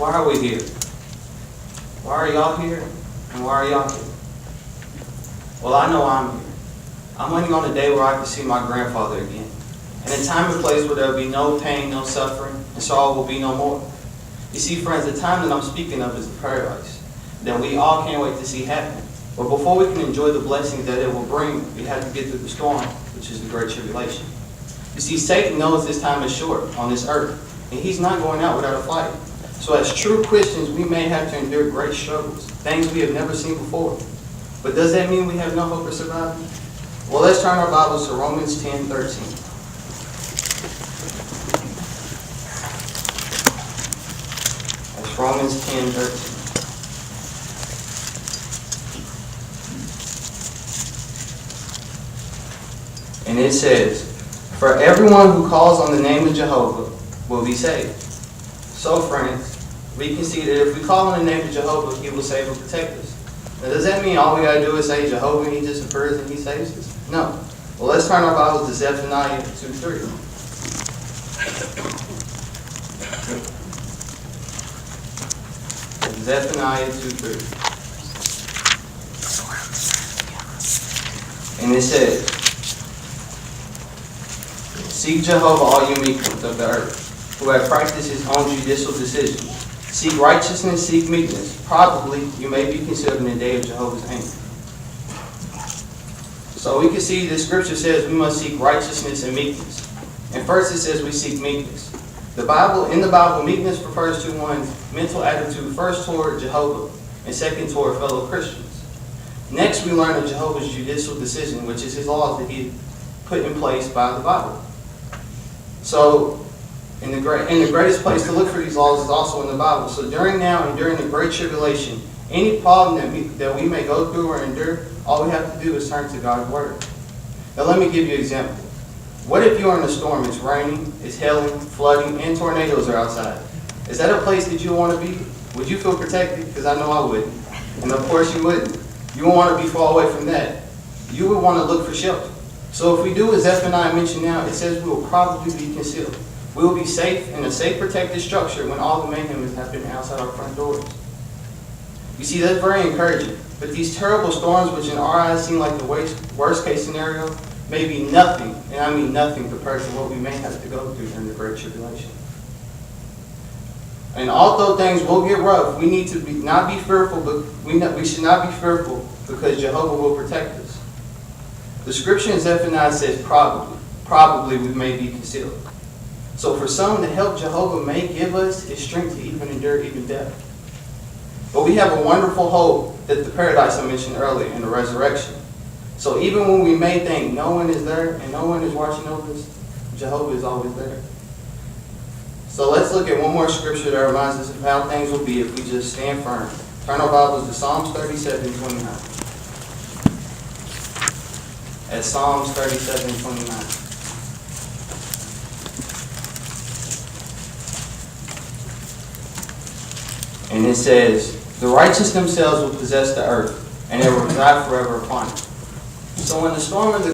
why are we here? Why are y'all here? And why are y'all here? Well, I know I'm here. I'm waiting on the day where I can see my grandfather again. And a time and place where there will be no pain, no suffering, and sorrow will be no more. You see, friends, the time that I'm speaking of is the paradise that we all can't wait to see happen. But before we can enjoy the blessings that it will bring, we have to get through the storm, which is the great tribulation. You see, Satan knows this time is short on this earth, and he's not going out without a fight. So as true Christians, we may have to endure great struggles, things we have never seen before. But does that mean we have no hope of surviving? Well, let's turn our Bibles to Romans 10:13. That's Romans 10:13. And it says, "For everyone who calls on the name of Jehovah will be saved." So, friends, we can see that if we call on the name of Jehovah, he will save and protect us. Now, does that mean all we got to do is say Jehovah and he just appears and he saves us? No. Well, let's turn our Bibles to Zephaniah 2:3. Zephaniah 2:3. And it says, "Seek Jehovah, all you meekness of the earth, who have practiced his own judicial decisions. Seek righteousness, seek meekness. Probably you may be considered in the day of Jehovah's anger." So we can see this scripture says we must seek righteousness and meekness. And first it says we seek meekness. In the Bible, meekness refers to one's mental attitude first toward Jehovah and second toward fellow Christians. Next, we learn of Jehovah's judicial decision, which is his laws that he put in place by the Bible. So, the greatest place to look for these laws is also in the Bible. So during now and during the Great Tribulation, any problem that we may go through or endure, all we have to do is turn to God's Word. Now let me give you an example. What if you're in a storm, it's raining, it's hailing, flooding, and tornadoes are outside? Is that a place that you want to be? Would you feel protected? Because I know I wouldn't. And of course you wouldn't. You won't want to be far away from that. You would want to look for shelter. So if we do as Zephaniah mentioned now, it says we will probably be concealed. We will be safe in a safe protected structure when all the mayhem is happening outside our front doors. You see, that's very encouraging. But these terrible storms, which in our eyes seem like the worst case scenario, may be nothing, and I mean nothing, compared to what we may have to go through during the Great Tribulation. And although things will get rough, we need to not be fearful, but we should not be fearful because Jehovah will protect us. The scripture in Zephaniah says probably we may be concealed. So for some, the help Jehovah may give us is strength to even endure even death. But we have a wonderful hope that the paradise I mentioned earlier in the resurrection. So even when we may think no one is there and no one is watching over us, Jehovah is always there. So let's look at one more scripture that reminds us of how things will be if we just stand firm. Turn our Bibles to Psalms 37:29. At Psalms 37:29. And it says, "The righteous themselves will possess the earth, and they will reside forever upon it." So when the storm of the